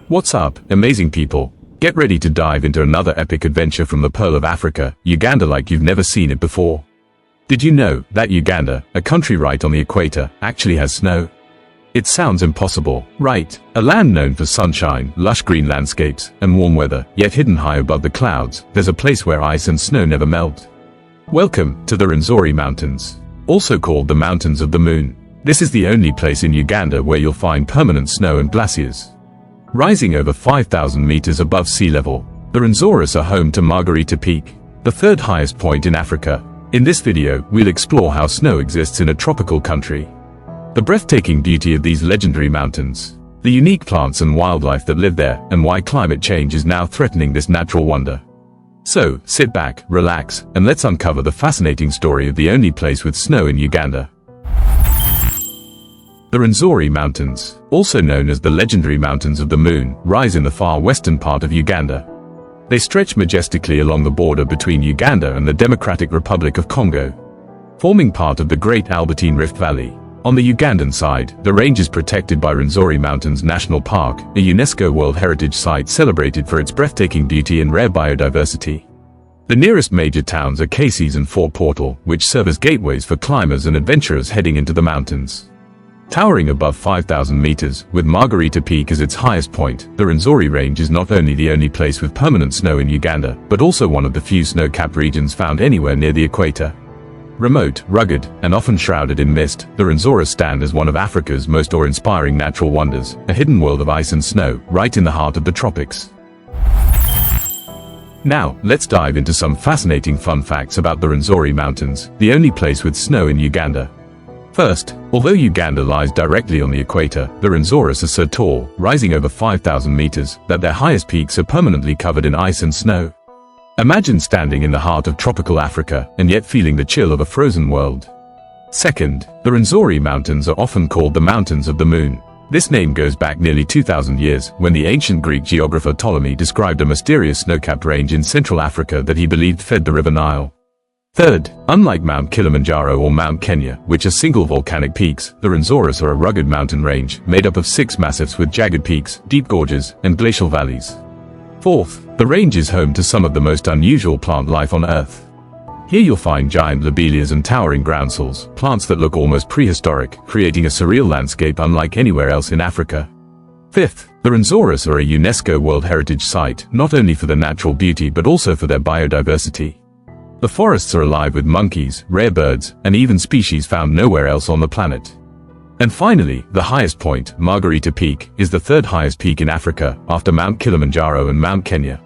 What's up, amazing people? Get ready to dive into another epic adventure from the Pearl of Africa, Uganda, like you've never seen it before. Did you know that Uganda, a country right on the equator, actually has snow? It sounds impossible, right? A land known for sunshine, lush green landscapes, and warm weather, yet hidden high above the clouds, there's a place where ice and snow never melt. Welcome to the Rwenzori Mountains, also called the Mountains of the Moon. This is the only place in Uganda where you'll find permanent snow and glaciers. Rising over 5,000 meters above sea level, the Rwenzoris are home to Margherita Peak, the third highest point in Africa. In this video, we'll explore how snow exists in a tropical country, the breathtaking beauty of these legendary mountains, the unique plants and wildlife that live there, and why climate change is now threatening this natural wonder. So, sit back, relax, and let's uncover the fascinating story of the only place with snow in Uganda. The Rwenzori Mountains, also known as the legendary Mountains of the Moon, rise in the far western part of Uganda. They stretch majestically along the border between Uganda and the Democratic Republic of Congo, forming part of the Great Albertine Rift Valley. On the Ugandan side, the range is protected by Rwenzori Mountains National Park, a UNESCO World Heritage Site celebrated for its breathtaking beauty and rare biodiversity. The nearest major towns are Casey's and Fort Portal, which serve as gateways for climbers and adventurers heading into the mountains. Towering above 5,000 meters, with Margherita Peak as its highest point, the Rwenzori Range is not only the only place with permanent snow in Uganda, but also one of the few snow-capped regions found anywhere near the equator. Remote, rugged, and often shrouded in mist, the Rwenzoris stand as one of Africa's most awe-inspiring natural wonders, a hidden world of ice and snow, right in the heart of the tropics. Now, let's dive into some fascinating fun facts about the Rwenzori Mountains, the only place with snow in Uganda. First, although Uganda lies directly on the equator, the Rwenzoris are so tall, rising over 5,000 meters, that their highest peaks are permanently covered in ice and snow. Imagine standing in the heart of tropical Africa, and yet feeling the chill of a frozen world. Second, the Rwenzori Mountains are often called the Mountains of the Moon. This name goes back nearly 2,000 years, when the ancient Greek geographer Ptolemy described a mysterious snow-capped range in Central Africa that he believed fed the river Nile. Third, unlike Mount Kilimanjaro or Mount Kenya, which are single volcanic peaks, the Rwenzoris are a rugged mountain range, made up of 6 massifs with jagged peaks, deep gorges, and glacial valleys. Fourth, the range is home to some of the most unusual plant life on Earth. Here you'll find giant lobelias and towering groundsels, plants that look almost prehistoric, creating a surreal landscape unlike anywhere else in Africa. Fifth, the Rwenzoris are a UNESCO World Heritage Site, not only for their natural beauty but also for their biodiversity. The forests are alive with monkeys, rare birds, and even species found nowhere else on the planet. And finally, the highest point, Margherita Peak, is the third highest peak in Africa, after Mount Kilimanjaro and Mount Kenya.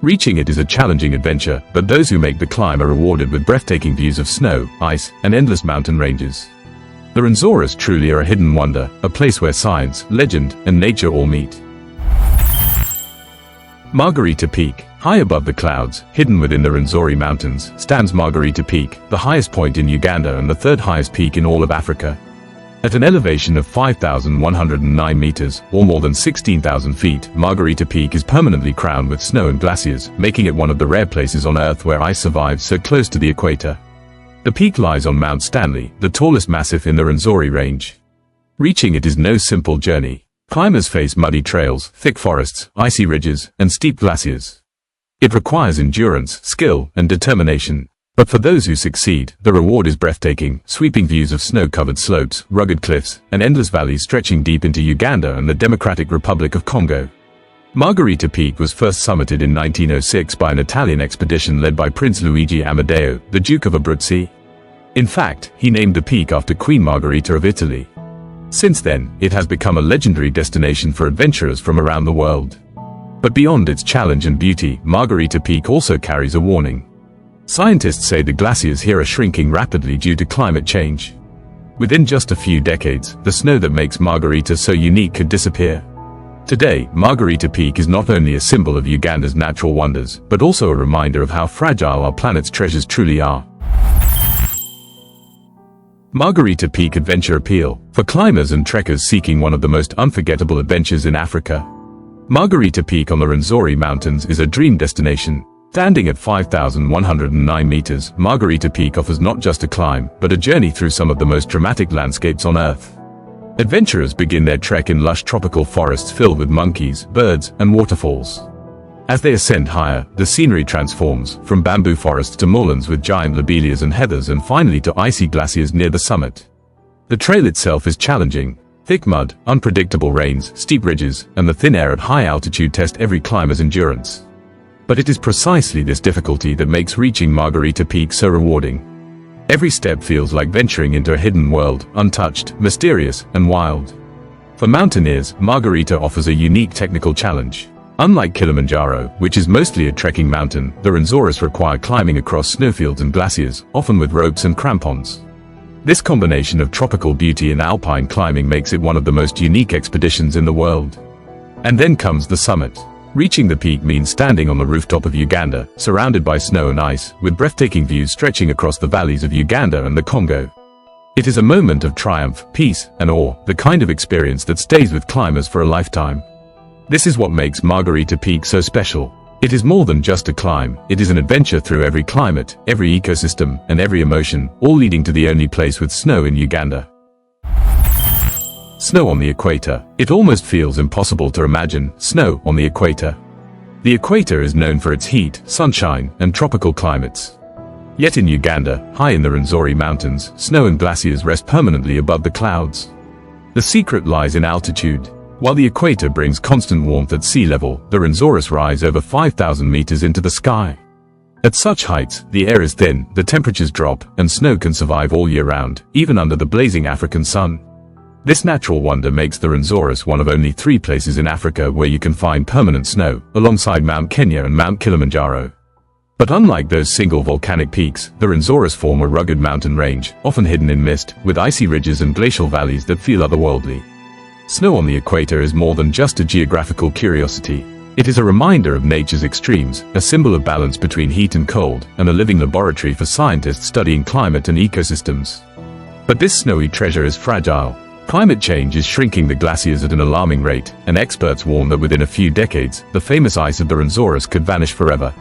Reaching it is a challenging adventure, but those who make the climb are rewarded with breathtaking views of snow, ice, and endless mountain ranges. The Rwenzoris truly are a hidden wonder, a place where science, legend, and nature all meet. Margherita Peak. High above the clouds, hidden within the Rwenzori Mountains, stands Margherita Peak, the highest point in Uganda and the third highest peak in all of Africa. At an elevation of 5,109 meters, or more than 16,000 feet, Margherita Peak is permanently crowned with snow and glaciers, making it one of the rare places on Earth where ice survives so close to the equator. The peak lies on Mount Stanley, the tallest massif in the Rwenzori Range. Reaching it is no simple journey. Climbers face muddy trails, thick forests, icy ridges, and steep glaciers. It requires endurance, skill, and determination. But for those who succeed, the reward is breathtaking, sweeping views of snow-covered slopes, rugged cliffs, and endless valleys stretching deep into Uganda and the Democratic Republic of Congo. Margherita Peak was first summited in 1906 by an Italian expedition led by Prince Luigi Amadeo, the Duke of Abruzzi. In fact, he named the peak after Queen Margherita of Italy. Since then, it has become a legendary destination for adventurers from around the world. But beyond its challenge and beauty, Margherita Peak also carries a warning. Scientists say the glaciers here are shrinking rapidly due to climate change. Within just a few decades, the snow that makes Margherita so unique could disappear. Today, Margherita Peak is not only a symbol of Uganda's natural wonders, but also a reminder of how fragile our planet's treasures truly are. Margherita Peak Adventure Appeal. For climbers and trekkers seeking one of the most unforgettable adventures in Africa, Margherita Peak on the Rwenzori Mountains is a dream destination. Standing at 5,109 meters, Margherita Peak offers not just a climb, but a journey through some of the most dramatic landscapes on Earth. Adventurers begin their trek in lush tropical forests filled with monkeys, birds, and waterfalls. As they ascend higher, the scenery transforms, from bamboo forests to moorlands with giant lobelias and heathers and finally to icy glaciers near the summit. The trail itself is challenging. Thick mud, unpredictable rains, steep ridges, and the thin air at high altitude test every climber's endurance. But it is precisely this difficulty that makes reaching Margherita Peak so rewarding. Every step feels like venturing into a hidden world, untouched, mysterious, and wild. For mountaineers, Margherita offers a unique technical challenge. Unlike Kilimanjaro, which is mostly a trekking mountain, the Rwenzoris require climbing across snowfields and glaciers, often with ropes and crampons. This combination of tropical beauty and alpine climbing makes it one of the most unique expeditions in the world. And then comes the summit. Reaching the peak means standing on the rooftop of Uganda, surrounded by snow and ice, with breathtaking views stretching across the valleys of Uganda and the Congo. It is a moment of triumph, peace, and awe, the kind of experience that stays with climbers for a lifetime. This is what makes Margherita Peak so special. It is more than just a climb, it is an adventure through every climate, every ecosystem, and every emotion, all leading to the only place with snow in Uganda. Snow on the equator. It almost feels impossible to imagine snow on the equator. The equator is known for its heat, sunshine, and tropical climates. Yet in Uganda, high in the Rwenzori Mountains, snow and glaciers rest permanently above the clouds. The secret lies in altitude. While the equator brings constant warmth at sea level, the Rwenzoris rise over 5,000 meters into the sky. At such heights, the air is thin, the temperatures drop, and snow can survive all year round, even under the blazing African sun. This natural wonder makes the Rwenzoris one of only 3 places in Africa where you can find permanent snow, alongside Mount Kenya and Mount Kilimanjaro. But unlike those single volcanic peaks, the Rwenzoris form a rugged mountain range, often hidden in mist, with icy ridges and glacial valleys that feel otherworldly. Snow on the equator is more than just a geographical curiosity. It is a reminder of nature's extremes, a symbol of balance between heat and cold, and a living laboratory for scientists studying climate and ecosystems. But this snowy treasure is fragile. Climate change is shrinking the glaciers at an alarming rate, and experts warn that within a few decades, the famous ice of the Rwenzoris could vanish forever.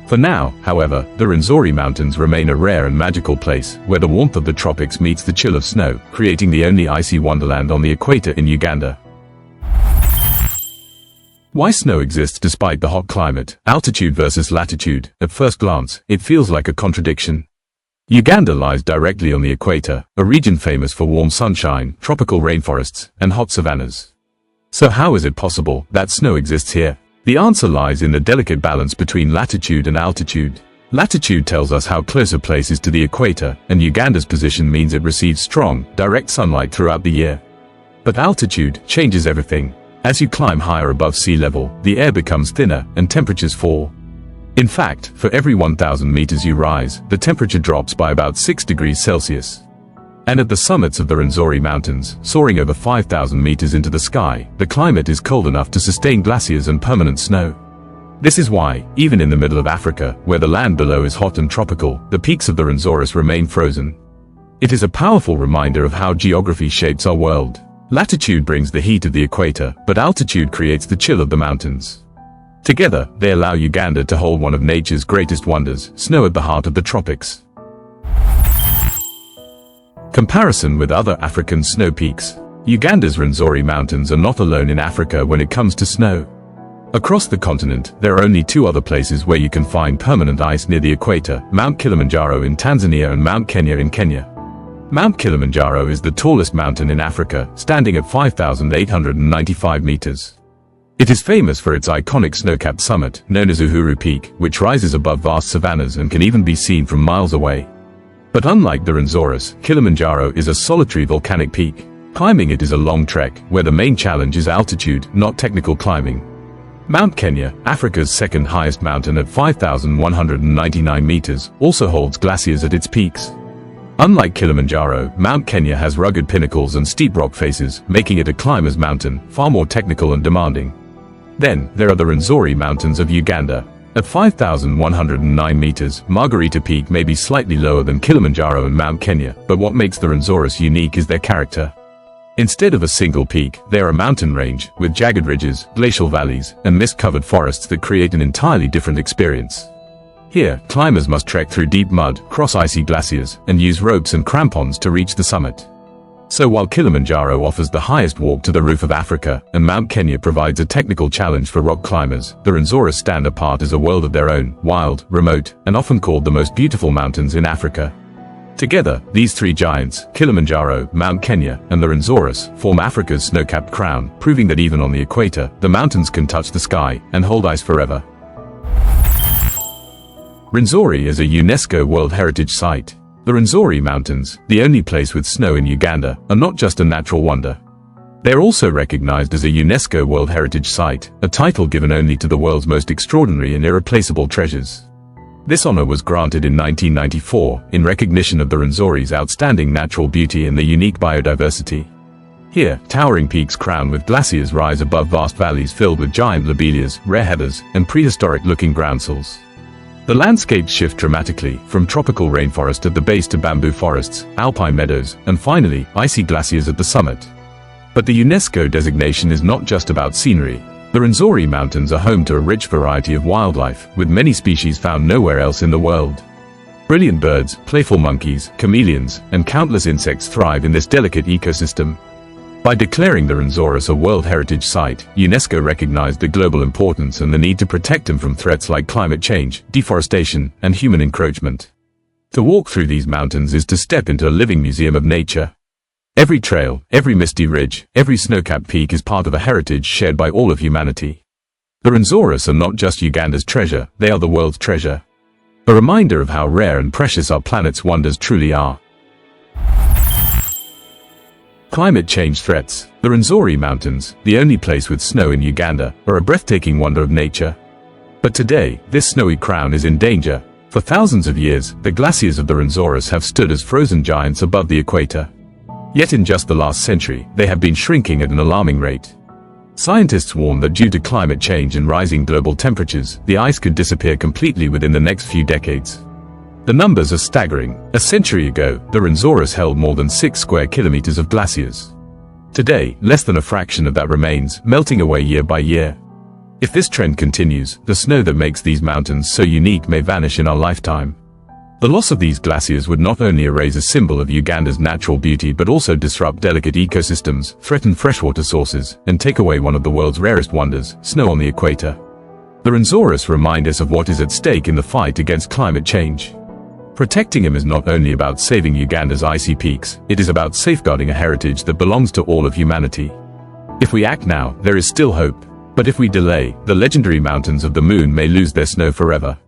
For now, however, the Rwenzori Mountains remain a rare and magical place, where the warmth of the tropics meets the chill of snow, creating the only icy wonderland on the equator in Uganda. Why snow exists despite the hot climate, altitude versus latitude. At first glance, it feels like a contradiction. Uganda lies directly on the equator, a region famous for warm sunshine, tropical rainforests, and hot savannas. So how is it possible that snow exists here? The answer lies in the delicate balance between latitude and altitude. Latitude tells us how close a place is to the equator, and Uganda's position means it receives strong, direct sunlight throughout the year. But altitude changes everything. As you climb higher above sea level, the air becomes thinner, and temperatures fall. In fact, for every 1,000 meters you rise, the temperature drops by about 6 degrees Celsius. And at the summits of the Rwenzori Mountains, soaring over 5,000 meters into the sky, the climate is cold enough to sustain glaciers and permanent snow. This is why, even in the middle of Africa, where the land below is hot and tropical, the peaks of the Rwenzoris remain frozen. It is a powerful reminder of how geography shapes our world. Latitude brings the heat of the equator, but altitude creates the chill of the mountains. Together, they allow Uganda to hold one of nature's greatest wonders, snow at the heart of the tropics. Comparison with other African snow peaks. Uganda's Rwenzori Mountains are not alone in Africa when it comes to snow. Across the continent, there are only 2 other places where you can find permanent ice near the equator, Mount Kilimanjaro in Tanzania and Mount Kenya in Kenya. Mount Kilimanjaro is the tallest mountain in Africa, standing at 5,895 meters. It is famous for its iconic snow-capped summit, known as Uhuru Peak, which rises above vast savannas and can even be seen from miles away. But unlike the Rwenzoris, Kilimanjaro is a solitary volcanic peak. Climbing it is a long trek, where the main challenge is altitude, not technical climbing. Mount Kenya, Africa's second highest mountain at 5,199 meters, also holds glaciers at its peaks. Unlike Kilimanjaro, Mount Kenya has rugged pinnacles and steep rock faces, making it a climber's mountain, far more technical and demanding. Then, there are the Rwenzori Mountains of Uganda. At 5,109 meters, Margherita Peak may be slightly lower than Kilimanjaro and Mount Kenya, but what makes the Rwenzoris unique is their character. Instead of a single peak, they are a mountain range, with jagged ridges, glacial valleys, and mist-covered forests that create an entirely different experience. Here, climbers must trek through deep mud, cross icy glaciers, and use ropes and crampons to reach the summit. So while Kilimanjaro offers the highest walk to the roof of Africa, and Mount Kenya provides a technical challenge for rock climbers, the Rwenzori stand apart as a world of their own, wild, remote, and often called the most beautiful mountains in Africa. Together, these three giants, Kilimanjaro, Mount Kenya, and the Rwenzoris, form Africa's snow-capped crown, proving that even on the equator, the mountains can touch the sky and hold ice forever. Rwenzori is a UNESCO World Heritage Site. The Rwenzori Mountains, the only place with snow in Uganda, are not just a natural wonder. They are also recognized as a UNESCO World Heritage Site, a title given only to the world's most extraordinary and irreplaceable treasures. This honor was granted in 1994 in recognition of the Rwenzori's outstanding natural beauty and the unique biodiversity. Here, towering peaks crowned with glaciers rise above vast valleys filled with giant lobelias, rare heathers, and prehistoric-looking groundsels. The landscapes shift dramatically, from tropical rainforest at the base to bamboo forests, alpine meadows, and finally, icy glaciers at the summit. But the UNESCO designation is not just about scenery. The Rwenzori Mountains are home to a rich variety of wildlife, with many species found nowhere else in the world. Brilliant birds, playful monkeys, chameleons, and countless insects thrive in this delicate ecosystem. By declaring the Rwenzoris a World Heritage Site, UNESCO recognized the global importance and the need to protect them from threats like climate change, deforestation, and human encroachment. To walk through these mountains is to step into a living museum of nature. Every trail, every misty ridge, every snow-capped peak is part of a heritage shared by all of humanity. The Rwenzoris are not just Uganda's treasure, they are the world's treasure. A reminder of how rare and precious our planet's wonders truly are. Climate change threats. The Rwenzori Mountains, the only place with snow in Uganda, are a breathtaking wonder of nature. But today, this snowy crown is in danger. For thousands of years, the glaciers of the Rwenzoris have stood as frozen giants above the equator. Yet in just the last century, they have been shrinking at an alarming rate. Scientists warn that due to climate change and rising global temperatures, the ice could disappear completely within the next few decades. The numbers are staggering. A century ago, the Rwenzoris held more than 6 square kilometers of glaciers. Today, less than a fraction of that remains, melting away year by year. If this trend continues, the snow that makes these mountains so unique may vanish in our lifetime. The loss of these glaciers would not only erase a symbol of Uganda's natural beauty but also disrupt delicate ecosystems, threaten freshwater sources, and take away one of the world's rarest wonders, snow on the equator. The Rwenzoris remind us of what is at stake in the fight against climate change. Protecting him is not only about saving Uganda's icy peaks, it is about safeguarding a heritage that belongs to all of humanity. If we act now, there is still hope. But if we delay, the legendary mountains of the moon may lose their snow forever.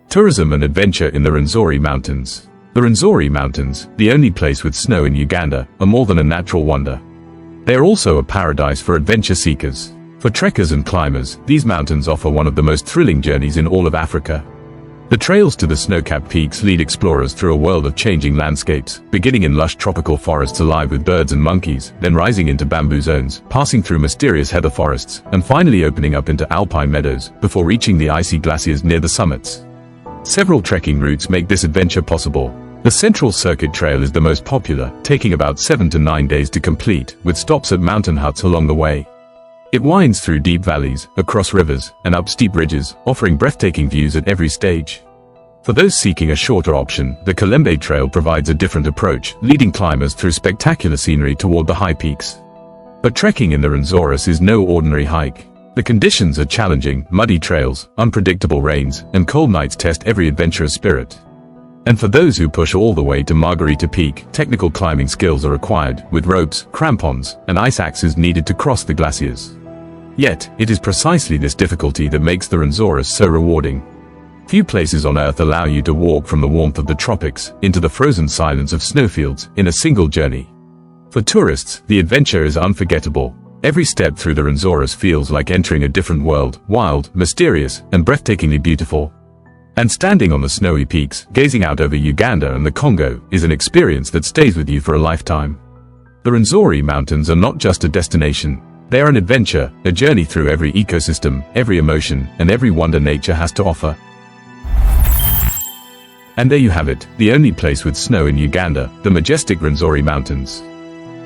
Tourism and adventure in the Rwenzori Mountains. The Rwenzori Mountains, the only place with snow in Uganda, are more than a natural wonder. They are also a paradise for adventure seekers. For trekkers and climbers, these mountains offer one of the most thrilling journeys in all of Africa. The trails to the snow-capped peaks lead explorers through a world of changing landscapes, beginning in lush tropical forests alive with birds and monkeys, then rising into bamboo zones, passing through mysterious heather forests, and finally opening up into alpine meadows, before reaching the icy glaciers near the summits. Several trekking routes make this adventure possible. The Central Circuit Trail is the most popular, taking about 7 to 9 days to complete, with stops at mountain huts along the way. It winds through deep valleys, across rivers, and up steep ridges, offering breathtaking views at every stage. For those seeking a shorter option, the Kalembe Trail provides a different approach, leading climbers through spectacular scenery toward the high peaks. But trekking in the Rwenzoris is no ordinary hike. The conditions are challenging: muddy trails, unpredictable rains, and cold nights test every adventurous spirit. And for those who push all the way to Margherita Peak, technical climbing skills are required, with ropes, crampons, and ice axes needed to cross the glaciers. Yet, it is precisely this difficulty that makes the Rwenzoris so rewarding. Few places on Earth allow you to walk from the warmth of the tropics into the frozen silence of snowfields in a single journey. For tourists, the adventure is unforgettable. Every step through the Rwenzoris feels like entering a different world, wild, mysterious, and breathtakingly beautiful. And standing on the snowy peaks, gazing out over Uganda and the Congo, is an experience that stays with you for a lifetime. The Rwenzori Mountains are not just a destination. They are an adventure, a journey through every ecosystem, every emotion, and every wonder nature has to offer. And there you have it, the only place with snow in Uganda, the majestic Rwenzori Mountains.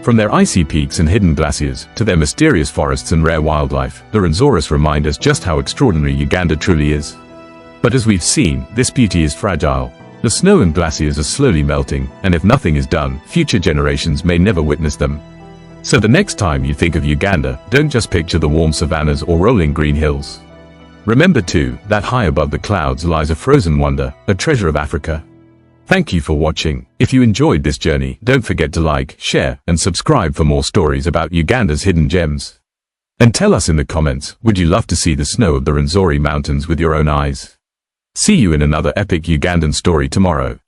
From their icy peaks and hidden glaciers, to their mysterious forests and rare wildlife, the Rwenzoris remind us just how extraordinary Uganda truly is. But as we've seen, this beauty is fragile. The snow and glaciers are slowly melting, and if nothing is done, future generations may never witness them. So the next time you think of Uganda, don't just picture the warm savannas or rolling green hills. Remember too, that high above the clouds lies a frozen wonder, a treasure of Africa. Thank you for watching. If you enjoyed this journey, don't forget to like, share, and subscribe for more stories about Uganda's hidden gems. And tell us in the comments, would you love to see the snow of the Rwenzori Mountains with your own eyes? See you in another epic Ugandan story tomorrow.